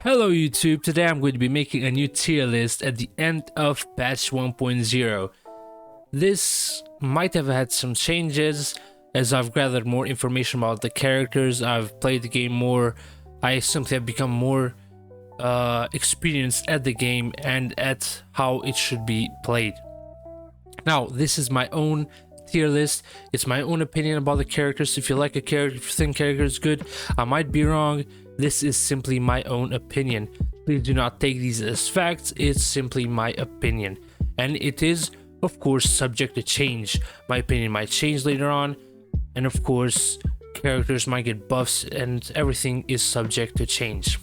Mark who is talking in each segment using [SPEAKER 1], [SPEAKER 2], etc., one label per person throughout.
[SPEAKER 1] Hello YouTube, today I'm going to be making a new tier list at the end of patch 1.0. This might have had some changes as I've gathered more information about the characters, I've played the game more, I simply have become more experienced at the game and at how it should be played. Now, this is my own tier list, it's my own opinion about the characters. If you like a character, if you think character is good, I might be wrong. This is simply my own opinion. Please do not take these as facts, it's simply my opinion. And it is, of course, subject to change. My opinion might change later on, and of course, characters might get buffs, and everything is subject to change.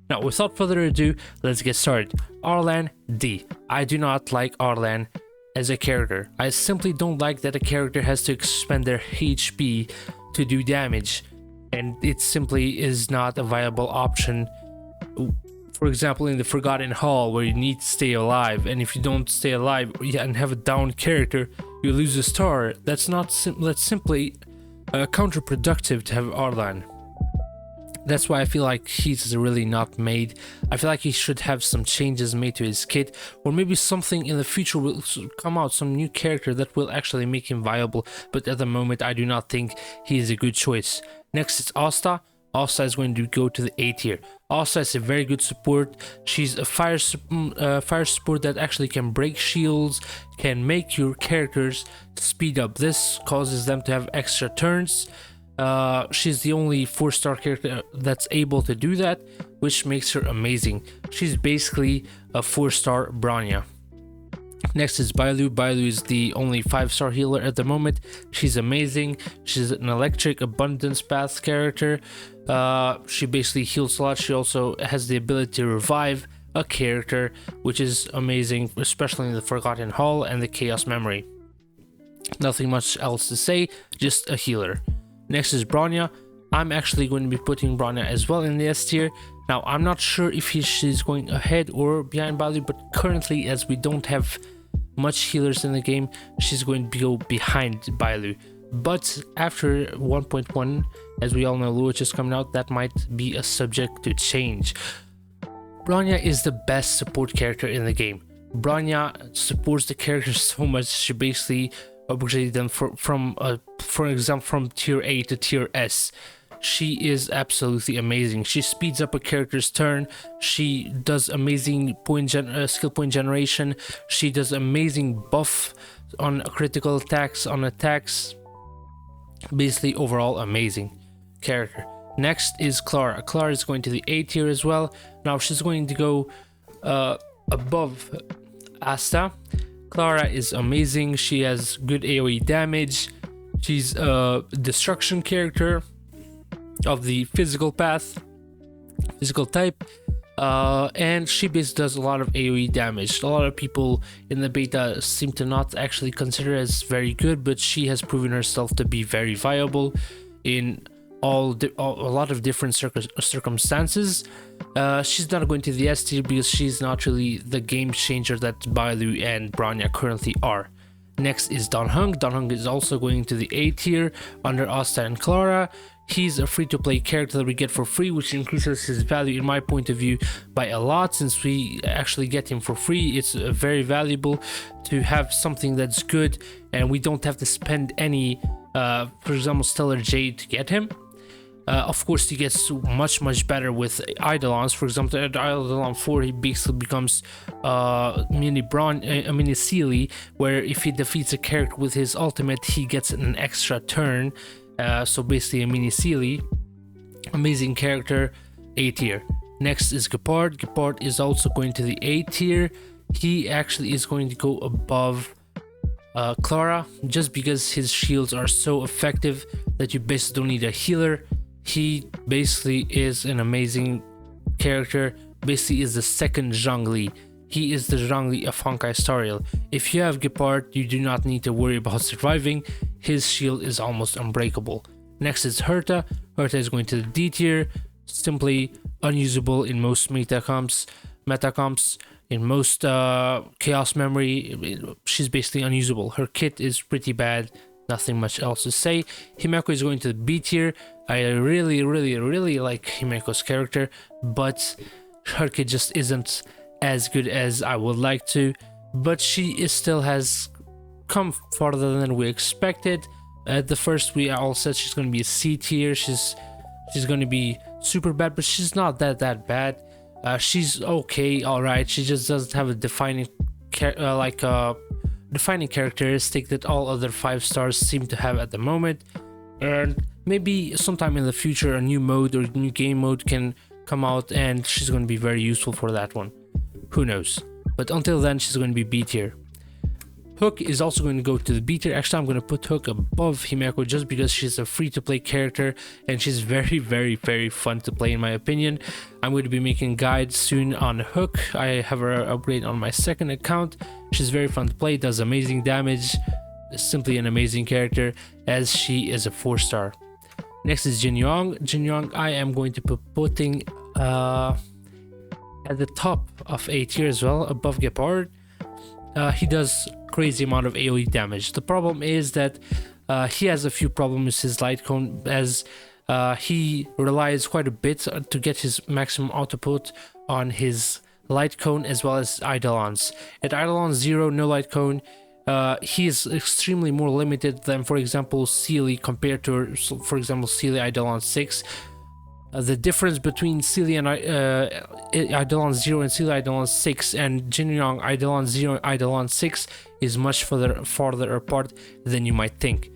[SPEAKER 1] Now, without further ado, let's get started. Arlan D. I do not like Arlan as a character. I simply don't like that a character has to expend their HP to do damage, and it simply is not a viable option. For example, in the Forgotten Hall, where you need to stay alive, and if you don't stay alive and have a down character, you lose a star. That's simply counterproductive to have Arlan. That's why I feel like he's really not made. I feel like he should have some changes made to his kit, or maybe something in the future will come out, some new character that will actually make him viable, but at the moment I do not think he is a good choice. Next is Asta. Asta is going to go to the A tier. Asta is a very good support. She's a fire support that actually can break shields, can make your characters speed up. This causes them to have extra turns. She's the only 4-star character that's able to do that, which makes her amazing. She's basically a 4-star Bronya. Next is Bailu. Bailu is the only 5-star healer at the moment. She's amazing. She's an electric abundance path character. She basically heals a lot. She also has the ability to revive a character, which is amazing, especially in the Forgotten Hall and the Chaos Memory. Nothing much else to say, just a healer. Next is Bronya. I'm actually going to be putting Bronya as well in the S tier. Now, I'm not sure if she's going ahead or behind Bailu, but currently, as we don't have much healers in the game, she's going to go behind Bailu. But after 1.1, as we all know, Luich is coming out, that might be a subject to change. Bronya is the best support character in the game. Bronya supports the characters so much, she basically upgraded them for example, from tier A to tier S. She is absolutely amazing. She speeds up a character's turn. She does amazing skill point generation. She does amazing buff on critical attacks, on attacks. Basically, overall amazing character. Next is Clara. Clara is going to the A tier as well. Now she's going to go above Asta. Clara is amazing. She has good AoE damage. She's a destruction character of the physical type, and she basically does a lot of AoE damage. A lot of people in the beta seem to not actually consider her as very good, but she has proven herself to be very viable in a lot of different circumstances. She's not going to the S tier because she's not really the game changer that Bailu and Bronya currently are. Next is Donhung. Donhung is also going to the A tier under Asta and Clara. He's a free-to-play character that we get for free, which increases his value, in my point of view, by a lot. Since we actually get him for free, it's very valuable to have something that's good, and we don't have to spend any, for example, Stellar Jade to get him. Of course, he gets much better with Eidolons. For example, at Eidolon 4, he basically becomes a mini Sealy, where if he defeats a character with his ultimate, he gets an extra turn. So basically a mini Sealy. Amazing character, A tier. Next is Gepard. Gepard is also going to the A tier. He actually is going to go above Clara, just because his shields are so effective that you basically don't need a healer. He basically is an amazing character, basically is the second Zhongli. He is the Zhongli of Honkai Star Rail. If you have Gepard, you do not need to worry about surviving. His shield is almost unbreakable. Next is Herta. Herta is going to the D tier, simply unusable in most metacomps, in most Chaos Memory. She's basically unusable. Her kit is pretty bad. Nothing much else to say. Himeko is going to the B tier. I really like Himeko's character, but her kit just isn't as good as I would like to, but she is still has come farther than we expected. At the first, we all said she's going to be a C tier. She's going to be super bad, but she's not that bad. She's okay, all right. She just doesn't have a defining defining characteristic that all other 5 stars seem to have at the moment. And maybe sometime in the future, a new mode or new game mode can come out, and she's going to be very useful for that one. Who knows? But until then, she's going to be B tier. Hook is also going to go to the B tier. Actually, I'm going to put Hook above Himeko just because she's a free-to-play character and she's very fun to play in my opinion. I'm going to be making guides soon on Hook. I have her upgrade on my second account. She's very fun to play, does amazing damage, simply an amazing character, as she is a 4-star. Next is Jin Yong. Jin Yong I am going to be putting at the top of A tier as well, above Gepard. He does crazy amount of AoE damage. The problem is that he has a few problems with his light cone, as he relies quite a bit to get his maximum output on his light cone as well as Eidolons. At Eidolon 0, no light cone, he is extremely more limited than, for example, Sealy compared to, for example, Sealy Eidolon 6. The difference between Sealy and Eidolon 0 and Sealy Eidolon 6 and Jin Yong Eidolon 0 and Eidolon 6 is much farther apart than you might think.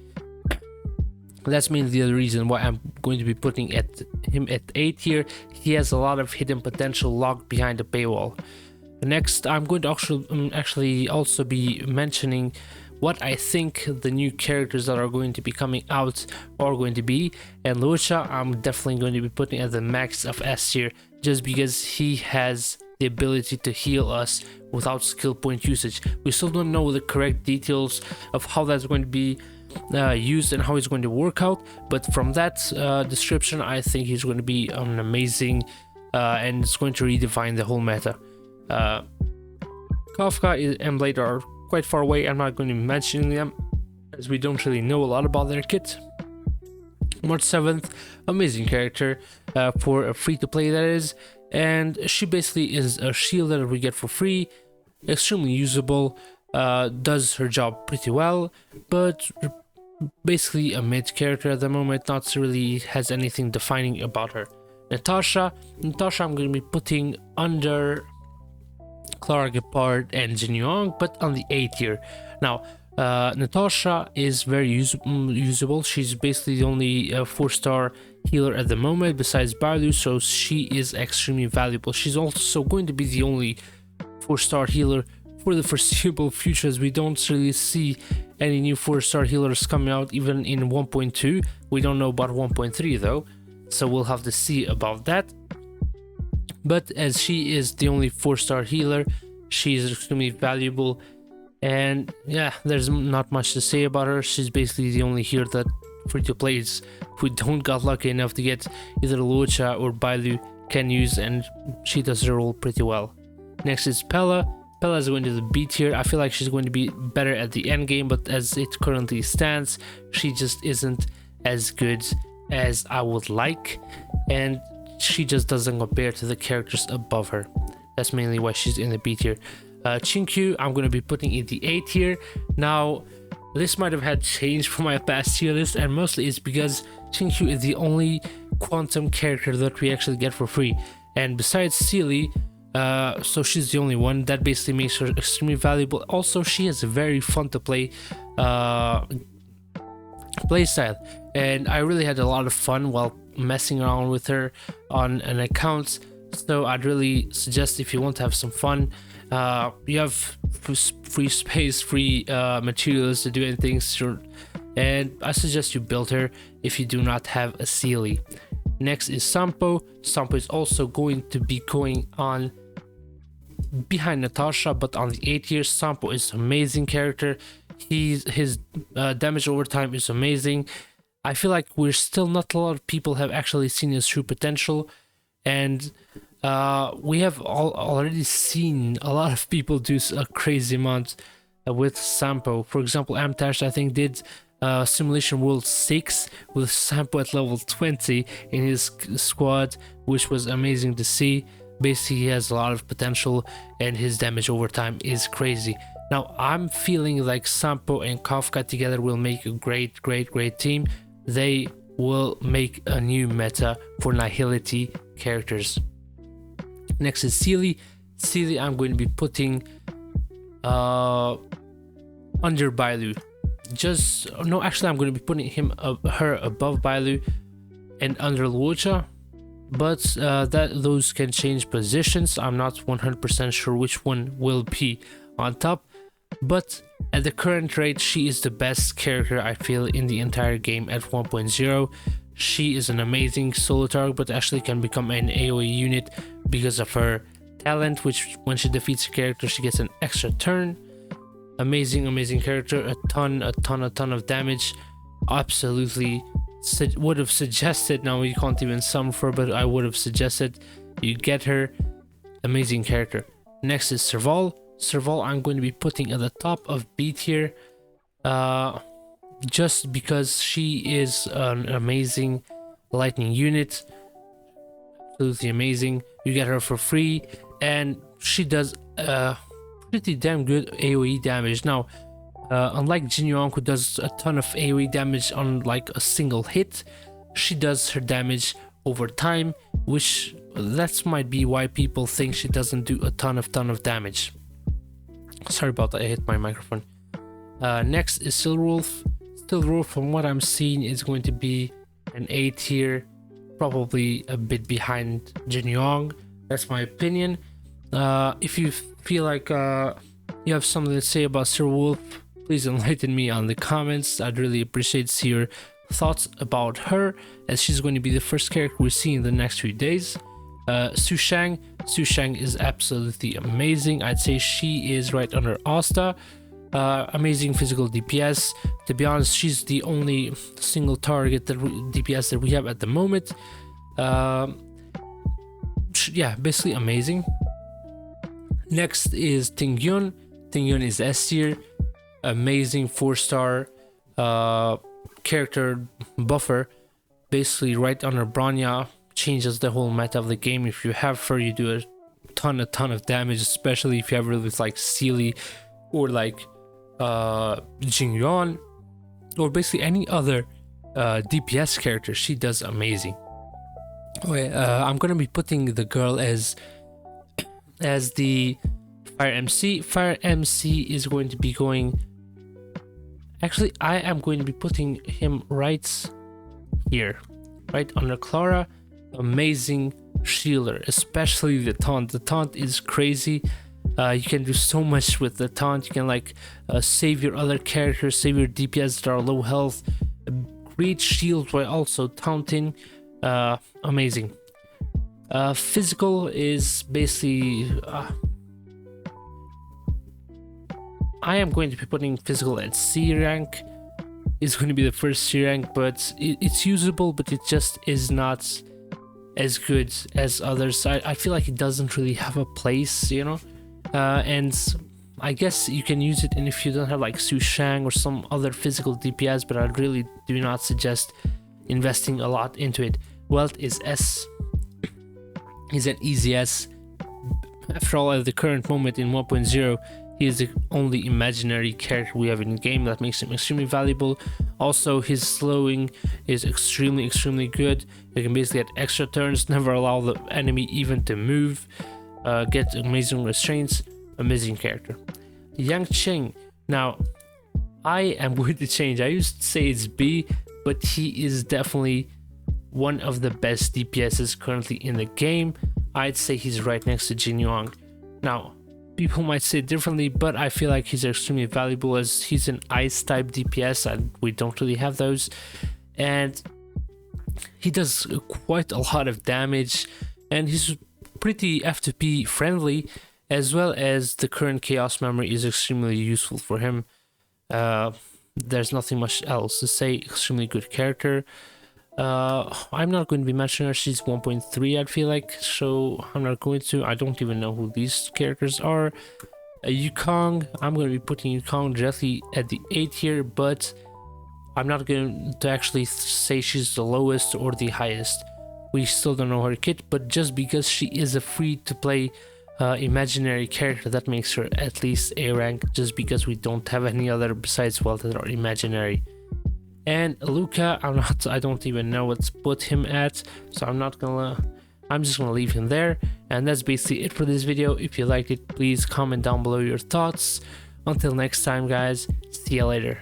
[SPEAKER 1] That's mainly the reason why I'm going to be putting him at A tier. He has a lot of hidden potential locked behind the paywall. Next, I'm going to actually also be mentioning what I think the new characters that are going to be coming out are going to be. And Lucha, I'm definitely going to be putting at the max of S tier, just because he has the ability to heal us without skill point usage. We still don't know the correct details of how that's going to be used and how it's going to work out, but from that description, I think he's going to be an amazing and it's going to redefine the whole meta. Kafka and Blade are quite far away. I'm not going to be mentioning them as we don't really know a lot about their kit. March 7th, amazing character for a free-to-play, that is, and she basically is a shield that we get for free, extremely usable, does her job pretty well, but basically a mid character at the moment, not really has anything defining about her. Natasha I'm going to be putting under Clara Gepard and Jin Yong, but on the A tier. Now, Natasha is very usable. She's basically the only 4-star healer at the moment besides Barlu, so she is extremely valuable. She's also going to be the only 4-star healer for the foreseeable future, as we don't really see any new 4-star healers coming out even in 1.2. We don't know about 1.3 though, so we'll have to see about that. But as she is the only 4-star healer, she is extremely valuable, and yeah, there's not much to say about her. She's basically the only healer that free-to-plays who don't got lucky enough to get either Lucha or Bailu can use, and she does her role pretty well. Next is Pella. Pella is going to the B tier. I feel like she's going to be better at the end game, but as it currently stands, she just isn't as good as I would like, and she just doesn't compare to the characters above her. That's mainly why she's in the B tier. Chinkyu, I'm going to be putting in the A tier. Now, this might have had change from my past tier list, and mostly it's because Chinkyu is the only quantum character that we actually get for free. And besides Sealy, so she's the only one. That basically makes her extremely valuable. Also, she has a very fun to play playstyle, and I really had a lot of fun while messing around with her on an account. So I'd really suggest, if you want to have some fun, you have free space, free materials to do anything, sure, and I suggest you build her if you do not have a Sealy. Next is Sampo. Sampo is also going to be going on behind Natasha, but on the A tier. Sampo is an amazing character. His damage over time is amazing. I feel like we're still not a lot of people have actually seen his true potential, and we have already seen a lot of people do a crazy amount with Sampo. For example, Amtash, I think, did Simulation World 6 with Sampo at level 20 in his squad, which was amazing to see. Basically, he has a lot of potential, and his damage over time is crazy. Now, I'm feeling like Sampo and Kafka together will make a great team. They will make a new meta for Nihility characters. Next is Sealy. Sealy, I'm going to be putting under Bailu. I'm going to be putting her above Bailu and under Luocha, but those can change positions. I'm not 100% sure which one will be on top, but at the current rate, she is the best character I feel in the entire game at 1.0. She is an amazing solo target, but actually can become an AoE unit because of her talent, which when she defeats a character, she gets an extra turn. Amazing character, a ton of damage. Absolutely would have suggested, now you can't even summon for, but I would have suggested you get her. Amazing character. Next is Serval. Serval, I'm going to be putting at the top of B tier, just because she is an amazing lightning unit. Absolutely amazing. You get her for free, and she does pretty damn good AoE damage. Now, unlike Jin Yuang, who does a ton of AoE damage on like a single hit, she does her damage over time, which that might be why people think she doesn't do a ton of damage. Sorry about that, I hit my microphone. Next is Stillwolf. Stillwolf, from what I'm seeing, is going to be an A tier, probably a bit behind Jin Yuang. That's my opinion. If you feel like you have something to say about Stillwolf, please enlighten me on the comments. I'd really appreciate to see your thoughts about her, as she's going to be the first character we see in the next few days. Su Shang is absolutely amazing. I'd say she is right under Asta. Amazing physical DPS. To be honest, she's the only single target DPS that we have at the moment. Yeah, basically amazing. Next is Tingyun. Tingyun is S tier. Amazing 4-star character buffer. Basically right under Bronya. Changes the whole meta of the game. If you have her, you do a ton of damage, especially if you have her with like Sealy or like Jing Yuan, or basically any other DPS character. She does amazing. Okay, I'm gonna be putting the girl as the Fire MC. Fire MC is going to be going. Actually, I am going to be putting him right here, right under Clara. Amazing shielder, especially the taunt. The taunt is crazy. You can do so much with the taunt. You can like save your other characters, save your DPS that are low health. Great shield while also taunting. Amazing. Physical is basically I am going to be putting physical at C rank. It's going to be the first C rank, but it's usable, but it just is not as good as others. I feel like it doesn't really have a place, you know, and I guess you can use it in if you don't have like Su Shang or some other physical DPS, but I really do not suggest investing a lot into it. Wealth is S. He's an easy S. After all, at the current moment in 1.0, he is the only imaginary character we have in the game. That makes him extremely valuable. Also, his slowing is extremely good. You can basically get extra turns, never allow the enemy even to move, get amazing restraints. Amazing character. Yang Cheng. Now, I am going to change. I used to say it's B, but he is definitely one of the best DPSs currently in the game. I'd say he's right next to Jin Yuang. Now, people might say differently, but I feel like he's extremely valuable as he's an ice type DPS and we don't really have those, and he does quite a lot of damage, and he's pretty F2P friendly, as well as the current chaos memory is extremely useful for him. There's nothing much else to say. Extremely good character. I'm not going to be mentioning her. She's 1.3, I feel like, so I'm not going to. I don't even know who these characters are. Yukong, I'm going to be putting Yukong directly at the A tier, but I'm not going to actually say she's the lowest or the highest. We still don't know her kit, but just because she is a free-to-play imaginary character, that makes her at least A rank, just because we don't have any other besides Welt that are imaginary. And Luca, I don't even know what's put him at, so I'm just gonna leave him there. And that's basically it for this video. If you liked it, please comment down below your thoughts. Until next time, guys, see ya later.